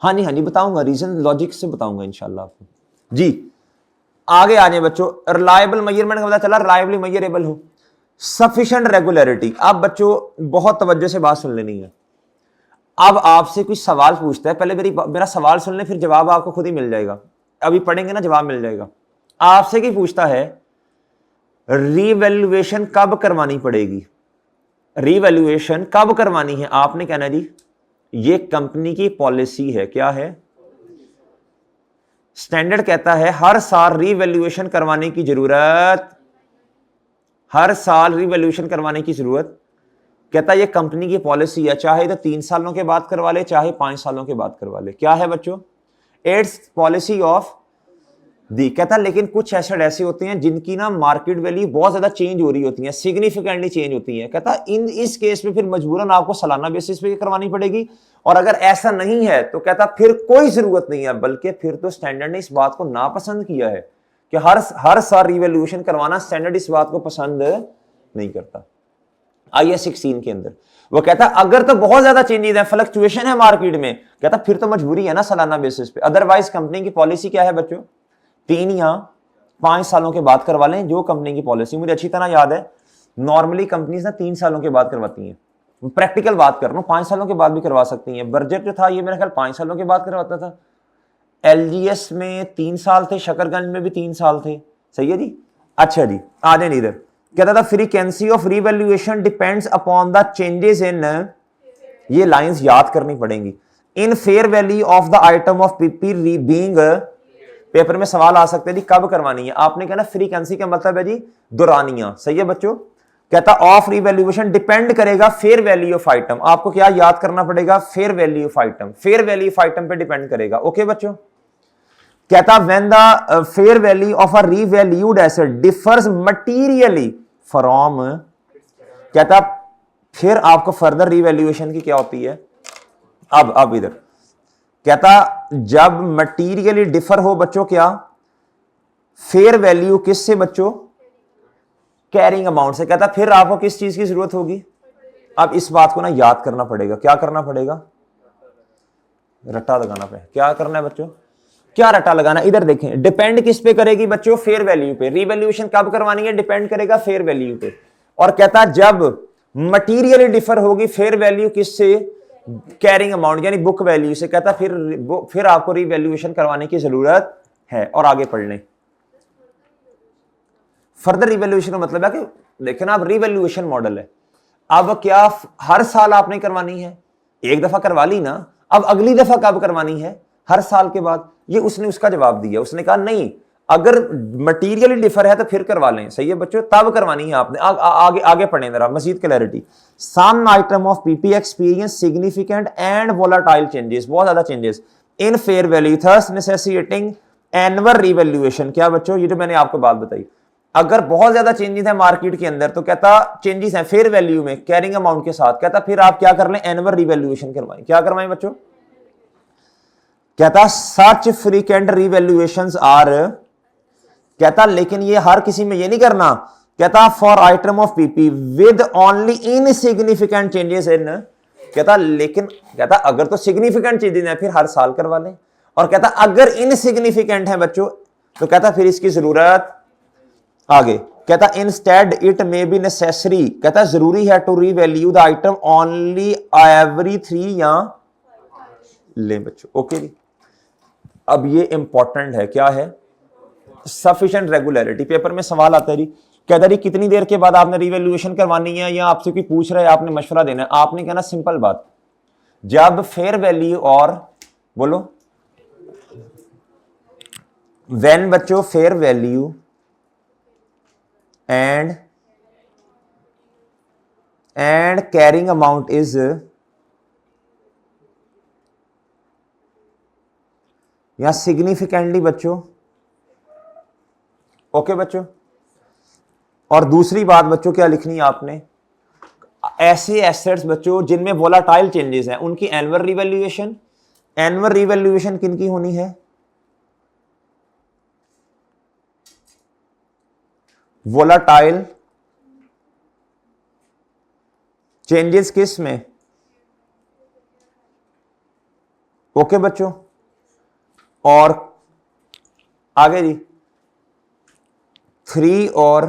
Speaker 1: हाँ जी बताऊंगा, रीजन लॉजिक से बताऊंगा इंशाल्लाह आपको जी। आगे आ जाए बच्चों, रिलायबल मेजरमेंट का पता चला, रिलायबली मेजरेबल हो, सफिशिएंट रेगुलरिटी। अब बच्चों बहुत तवज्जो से बात सुन लेनी है। अब आपसे कुछ सवाल पूछता है, पहले मेरा सवाल सुन ले, फिर जवाब आपको खुद ही मिल जाएगा, अभी पढ़ेंगे ना जवाब मिल जाएगा। आपसे क्या पूछता है, रीवैल्यूएशन कब करवानी पड़ेगी, रीवैल्यूएशन कब करवानी है, आपने कहना जी ये कंपनी की पॉलिसी है। क्या है? स्टैंडर्ड कहता है हर साल रीवैल्यूएशन करवाने की जरूरत, हर साल रीवैल्यूएशन करवाने की जरूरत। कहता है ये कंपनी की पॉलिसी है, चाहे तो 3 सालों के बाद करवा ले, चाहे 5 सालों के बाद करवा ले। क्या है बच्चों? It's policy of the. कहता है लेकिन कुछ एसेट ऐसे होते हैं जिनकी ना मार्केट वैल्यू बहुत ज्यादा चेंज हो रही होती है, सिग्निफिकेंटली चेंज होती है। कहता है इस केस में फिर मजबूरन आपको सालाना बेसिस पे करवानी पड़ेगी, और अगर ऐसा नहीं है तो कहता फिर कोई जरूरत नहीं है, बल्कि फिर तो स्टैंडर्ड ने इस बात को नापसंद किया है कि हर साल रिवैल्यूएशन करवाना। स्टैंडर्ड इस बात को पसंद नहीं करता। IAS 16 के अंदर वो कहता है अगर तो बहुत ज्यादा चेंजेस है, फ्लक्चुएशन है मार्केट में, कहता फिर तो मजबूरी है ना सालाना बेसिस पे। अदरवाइज कंपनी की पॉलिसी क्या है बच्चों? 3 या 5 सालों के बाद करवा लें। जो कंपनी की पॉलिसी मुझे अच्छी तरह याद है, नॉर्मली कंपनीज ना 3 सालों के बाद करवाती हैं। प्रैक्टिकल बात कर रहा हूं, 5 सालों के बाद भी करवा सकती हैं। बर्जर जो था ये मेरे ख्याल 5 सालों के बाद करवाता था। LGS में 3 साल थे, शकरगंज में भी 3 साल थे। सही है जी। अच्छा जी, आ जाए इधर। कहता था frequency of revaluation depends upon the changes in, ये लाइंस याद करनी पड़ेंगी, in fair value of the item of PP being. Paper में सवाल आ सकते हैं जी कब करवानी है। आपने कहना फ्रीक्वेंसी का मतलब है जी दुरानियां। सही है बच्चों। कहता ऑफ रिवैल्यूएशन डिपेंड करेगा फेयर वैल्यू ऑफ आइटम। आपको क्या याद करना पड़ेगा? Fair value of item. Fair value of item पे डिपेंड करेगा। ओके बच्चों। कहता when the fair value of a revalued asset differs materially from, कहता फिर आपको फर्दर रिवैल्यूएशन की क्या होती है? अब इधर कहता जब मटीरियली डिफर हो बच्चों, क्या फेयर वैल्यू किससे बच्चों? कैरिंग अमाउंट से। कहता फिर आपको किस चीज की जरूरत होगी? अब इस बात को ना याद करना पड़ेगा। क्या करना पड़ेगा? रट्टा लगाना पे। क्या करना है बच्चों? क्या रट्टा लगाना? इधर देखें, डिपेंड किस पे करेगी बच्चों? फेयर वैल्यू पे। रिवैल्यूएशन कब करवानी है? डिपेंड करेगा फेयर वैल्यू पे। और कहता जब मटीरियली डिफर होगी फेयर वैल्यू किससे? कैरिंग अमाउंट यानी बुक वैल्यू से। कहता फिर आपको रिवैल्यूएशन करवाने की जरूरत है। और आगे पढ़ लें। फर्दर रिवैल्यूएशन का मतलब है कि देखें ना, अब रिवैल्यूएशन मॉडल है। अब क्या हर साल आपने करवानी है? एक दफा करवा ली ना, अब अगली दफा कब करवानी है? हर साल के बाद। ये उसने उसका जवाब दिया। उसने कहा नहीं, अगर मटीरियली डिफर है तो फिर करवा लें। सही है बच्चों, तब करवानी है आपने। आगे आगे पढ़ें जरा मजीद clarity. Some item of PP experience significant and volatile changes, बहुत ज्यादा changes in fair value thus necessitating annual revaluation. क्या बच्चों? ये जो मैंने आपको बात बताई, अगर बहुत ज्यादा चेंजेस है मार्केट के अंदर तो कहता चेंजेस है फेयर वैल्यू में कैरिंग अमाउंट के साथ, कहता फिर आप क्या कर लें? एनुअल रिवैल्यूएशन करवाएं। क्या करवाएं बच्चों? कहता सच फ्रीक्वेंट रिवैल्यूएशंस आर, कहता लेकिन ये हर किसी में ये नहीं करना। कहता for item of PP with only insignificant changes in, कहता लेकिन कहता अगर तो सिग्निफिकेंट चेंजेस है फिर हर साल करवा लें। और कहता अगर इनसिग्निफिकेंट है बच्चों तो कहता फिर इसकी जरूरत। आगे कहता instead it may be necessary, कहता जरूरी है to revalue the item only every 3 या ले बच्चों। ओके जी। अब ये इंपॉर्टेंट है। क्या है? Sufficient regularity. पेपर में सवाल आता है जी, कहता जी कितनी देर के बाद आपने रिवैल्यूएशन करवानी है, या आपसे कोई पूछ रहा है आपने मशवरा देना है। आपने कहना सिंपल बात, जब फेयर वैल्यू और बोलो व्हेन बच्चों fair value and carrying amount is, या सिग्निफिकेंटली बच्चों। ओके बच्चों। और दूसरी बात बच्चों क्या लिखनी है आपने? ऐसे एसेट्स बच्चों जिनमें वोलाटाइल चेंजेस हैं उनकी एनुअल रिवैल्यूएशन। एनुअल रिवैल्यूएशन किनकी होनी है? वोलाटाइल चेंजेस किस में? ओके बच्चों। और आगे जी 3 और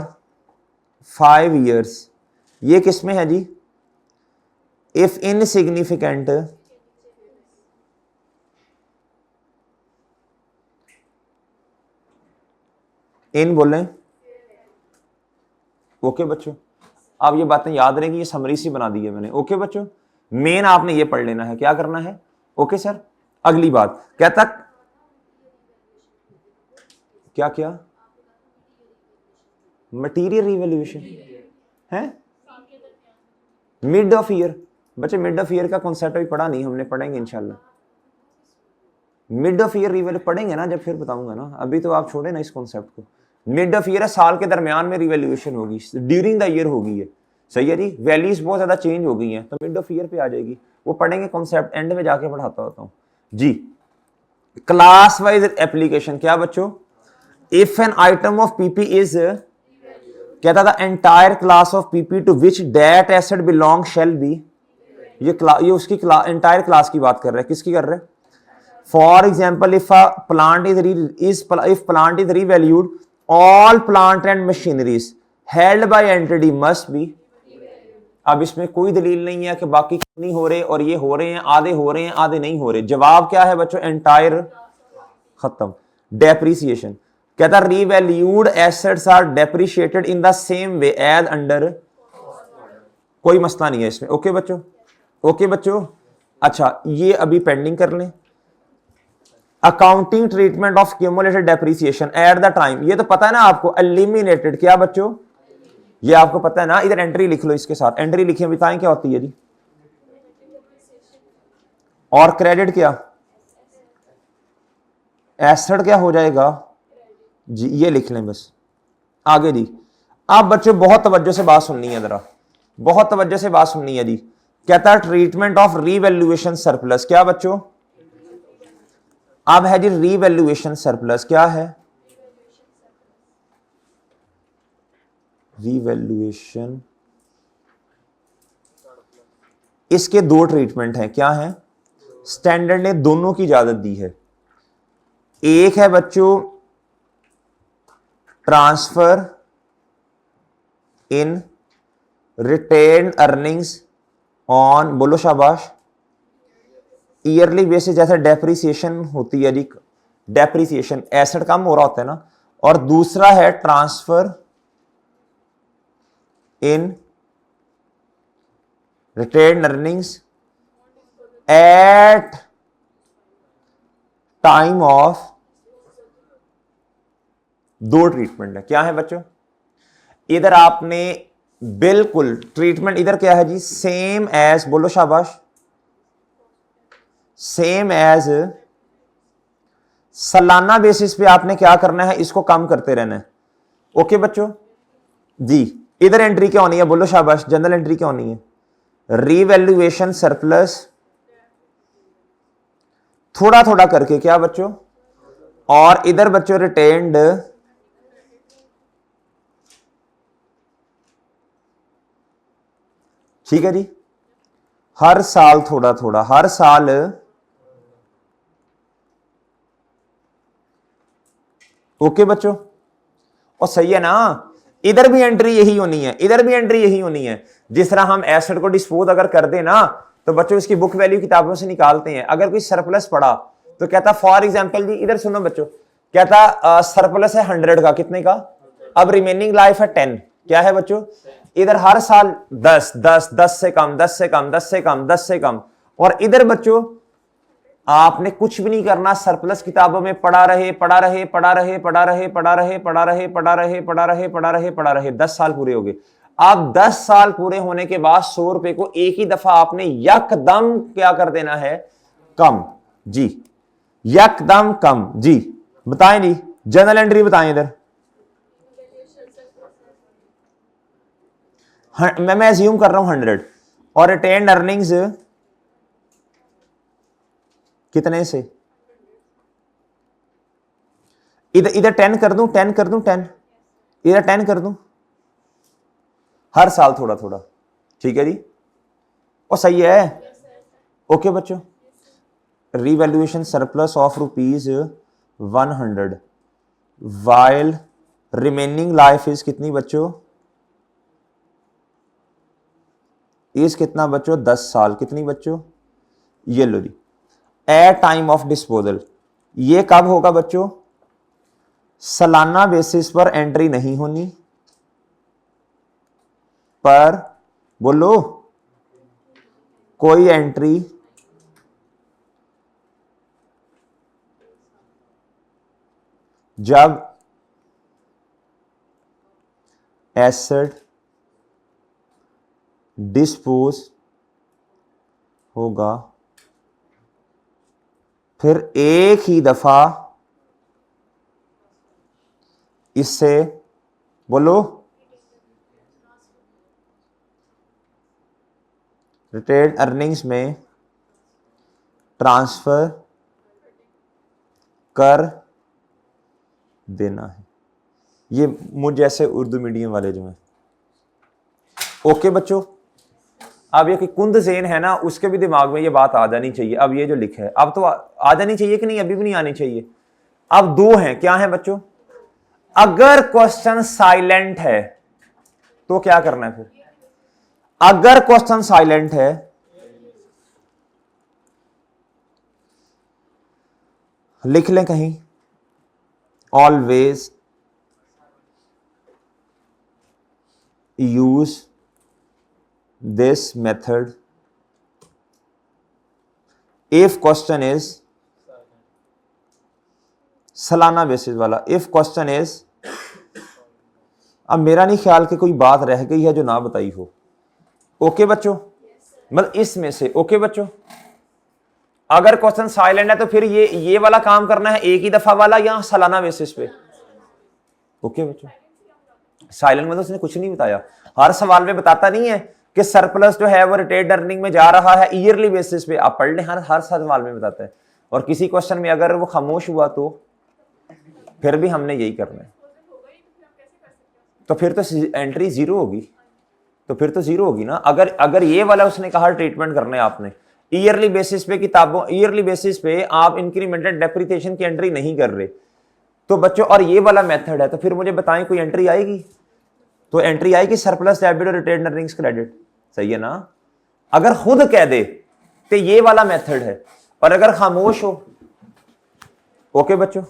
Speaker 1: 5 ईयर्स, ये किस में है जी? इफ इनसिग्निफिकेंट इन बोलें। ओके बच्चों। अब ये बातें याद रहेंगी, ये समरी सी बना दी है मैंने। ओके बच्चों। मेन आपने ये पढ़ लेना है, क्या करना है। Okay sir. अगली बात कहता क्या क्या मटीरियल रिवैल्यूएशन है मिड ऑफ ईयर। बच्चे मिड ऑफ ईयर का कॉन्सेप्ट अभी पढ़ा नहीं हमने, पढ़ेंगे इंशाल्लाह। मिड ऑफ ईयर रिवैल्यू पढ़ेंगे ना जब, फिर बताऊंगा ना, अभी तो आप छोड़े ना इस कॉन्सेप्ट को। मिड ऑफ ईयर साल के दरमियान में रिवैल्यूएशन होगी, ड्यूरिंग द ईयर होगी ये, सही है जी। वैल्यूज बहुत ज्यादा चेंज हो गई हैं तो मिड ऑफ ईयर पे आ जाएगी, वो पढ़ेंगे कॉन्सेप्ट, एंड में जाके पढ़ाता होता हूं जी। क्लास वाइज एप्लीकेशन क्या बच्चों, if N item of PP is, कहता था entire class of PP two which that asset belong shall be, ये उसकी एंटायर क्लास की बात कर रहा है, किसकी कर रहे हैं। For example if a plant if plant is revalued all plant and machineries held by entity must be. अब इसमें कोई दलील नहीं है कि बाकी नहीं हो रहे और ये हो रहे हैं, आधे हो रहे हैं आधे नहीं हो रहे। जवाब क्या है बच्चों, एंटायर खत्म। डेप्रीसिएशन कहता revalued assets are depreciated in the same way as under, कोई मसला नहीं है इसमें। ओके बच्चों, ओके बच्चों। अच्छा ये अभी पेंडिंग कर लें। Accounting treatment of cumulated depreciation at the time, ये तो पता है ना आपको, एलिमिनेटेड, क्या बच्चों ये आपको पता है ना। इधर एंट्री लिख लो, इसके साथ एंट्री लिखिए, बताएं क्या होती है जी। और क्रेडिट क्या, एसेट क्या हो जाएगा जी, ये लिख लें बस। आगे जी, आप बच्चों बहुत तवज्जो से बात सुननी है, जरा बहुत तवज्जो से बात सुननी है जी। कहता है ट्रीटमेंट ऑफ रीवैल्यूएशन सरप्लस, क्या बच्चों, अब है जी रीवैल्यूएशन सरप्लस, क्या है रीवैल्यूएशन। इसके दो ट्रीटमेंट हैं, क्या है, स्टैंडर्ड ने दोनों की इजाजत दी है। एक है बच्चों transfer in retained earnings on, बोलो शाबाश, ईयरली बेसिस, जैसे डेप्रिसिएशन होती है जी, डेप्रिसिएशन एसेट कम हो रहा होता है ना। और दूसरा है transfer in retained earnings at time of, दो ट्रीटमेंट है, क्या है बच्चों। इधर आपने बिल्कुल ट्रीटमेंट, इधर क्या है जी, सेम एज, बोलो शाबाश, सेम एज, सालाना बेसिस पे आपने क्या करना है, इसको कम करते रहना है। ओके बच्चों जी। इधर एंट्री क्या होनी है, बोलो शाबाश, जनरल एंट्री क्या होनी है, रीवैल्यूएशन सरप्लस, थोड़ा थोड़ा करके, क्या बच्चों, और इधर बच्चों रिटेन्ड, ठीक है जी, हर साल थोड़ा थोड़ा, हर साल ओके बच्चों। और सही है ना, इधर भी एंट्री यही होनी है, इधर भी एंट्री यही होनी है। जिस तरह हम एसेट को डिस्पोज अगर कर दे ना, तो बच्चों इसकी बुक वैल्यू किताबों से निकालते हैं। अगर कोई सरप्लस पड़ा तो कहता फॉर एग्जांपल जी, इधर सुनो बच्चों, कहता सरप्लस है 100 का, कितने का, अब रिमेनिंग लाइफ है 10, क्या है बच्चों, इधर हर साल 10 10 10 से कम, 10 से कम, 10 से कम, 10 से कम। और इधर बच्चों आपने कुछ भी नहीं करना, सरप्लस किताबों में पढ़ा रहे पढ़ा रहे पढ़ा रहे पढ़ा रहे पढ़ा रहे पढ़ा रहे पढ़ा रहे पढ़ा रहे पढ़ा रहे पढ़ा रहे, 10 साल पूरे हो गए। अब 10 साल पूरे होने के बाद 100 रुपए को एक ही दफा आपने यकदम क्या कर देना है, कम जी, यकदम कम जी। बताएं जी, जनरल एंट्री बताएं इधर। मैं एज्यूम कर रहा हूं 100, और रिटेन्ड अर्निंग्स कितने से, इधर इधर 10 कर दूं, 10 कर दूं, 10 इधर 10 कर दूं, हर साल थोड़ा थोड़ा, ठीक है जी। और सही है, ओके बच्चों। Revaluation surplus of ₹100 while remaining life is कितनी बच्चों, इज कितना बच्चों, 10 साल, कितनी बच्चों, ये लो जी। एट टाइम ऑफ डिस्पोजल, ये कब होगा बच्चों, सालाना बेसिस पर एंट्री नहीं होनी, पर बोलो कोई एंट्री जब एसेट डिस्पोज होगा फिर एक ही दफा इससे बोलो रिटेन्ड अर्निंग्स में ट्रांसफर कर देना है। ये मुझ जैसे उर्दू मीडियम वाले जो हैं। ओके बच्चों, अब ये कि कुंद ज़ेन है ना, उसके भी दिमाग में ये बात आ जानी चाहिए। अब ये जो लिखा है अब तो आ जानी चाहिए कि नहीं, अभी भी नहीं आनी चाहिए। अब दो हैं, क्या है बच्चों? अगर क्वेश्चन साइलेंट है तो क्या करना है? फिर अगर क्वेश्चन साइलेंट है लिख लें कहीं, always use this method if question is सालाना बेसिस वाला। इफ क्वेश्चन इज, अब मेरा नहीं ख्याल कि कोई बात रह गई है जो ना बताई हो। ओके बच्चों, मतलब इसमें से ओके बच्चों, अगर क्वेश्चन साइलेंट है तो फिर ये वाला काम करना है एक ही दफा वाला या सालाना बेसिस पे। ओके बच्चों, साइलेंट में तो उसने कुछ नहीं बताया, हर सवाल में बताता नहीं है कि सरप्लस जो है वो रिटेन्ड अर्निंग में जा रहा है ईयरली बेसिस पे। आप पढ़ लें, हर सवाल में बताता है। और किसी क्वेश्चन में अगर वो खामोश हुआ तो फिर भी हमने यही करना है। तो फिर तो एंट्री जीरो होगी, तो फिर तो जीरो होगी ना। अगर ये वाला उसने कहा ट्रीटमेंट करना है आपने ईयरली बेसिस पे, किताबों ईयरली बेसिस पे आप इंक्रीमेंटेड डेप्रिसिएशन की एंट्री नहीं कर रहे तो बच्चों, और ये वाला मेथड है, तो फिर मुझे बताएं कोई एंट्री आएगी? तो एंट्री आएगी सरप्लस डेबिट और रिटेन्ड अर्निंग्स क्रेडिट, सही है ना। अगर खुद कह दे तो ये वाला मेथड है, और अगर खामोश हो। ओके बच्चों,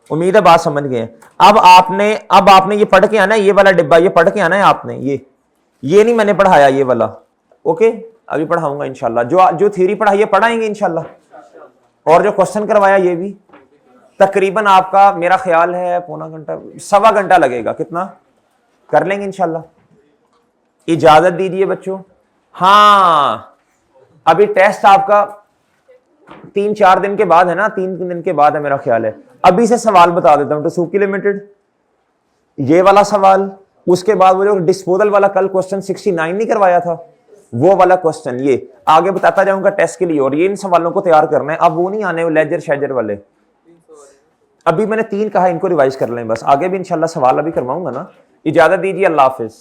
Speaker 1: उम्मीद है बात समझ गए हैं। अब आपने ये पढ़ के आना है, ये वाला डिब्बा ये पढ़ के आना है आपने। ये नहीं मैंने पढ़ाया ये वाला। ओके, अभी पढ़ाऊंगा इंशाल्लाह। जो थ्योरी पढ़ाई है पढ़ाएंगे इंशाल्लाह, और जो क्वेश्चन करवाया ये भी। तकरीबन आपका मेरा ख्याल है पौना घंटा, सवा घंटा लगेगा। कितना कर लेंगे इंशाल्लाह। इजाजत दीजिए बच्चों। हाँ, अभी टेस्ट आपका 3-4 दिन के बाद है ना, 3 दिन के बाद है मेरा ख्याल है। अभी से सवाल बता देता हूं। टसूकी लिमिटेड ये वाला सवाल, उसके बाद वो जो डिस्पोजल वाला कल क्वेश्चन 69 नहीं करवाया था, वो वाला क्वेश्चन, ये आगे बताता जाऊंगा टेस्ट के लिए। और ये इन सवालों को तैयार करना है। अब वो नहीं आने वो लेजर शेजर वाले। अभी मैंने 3 कहा, इनको रिवाइज कर लें बस। आगे भी इंशाल्लाह सवाल अभी करवाऊंगा ना। इजाजत दीजिए, अल्लाह हाफिज।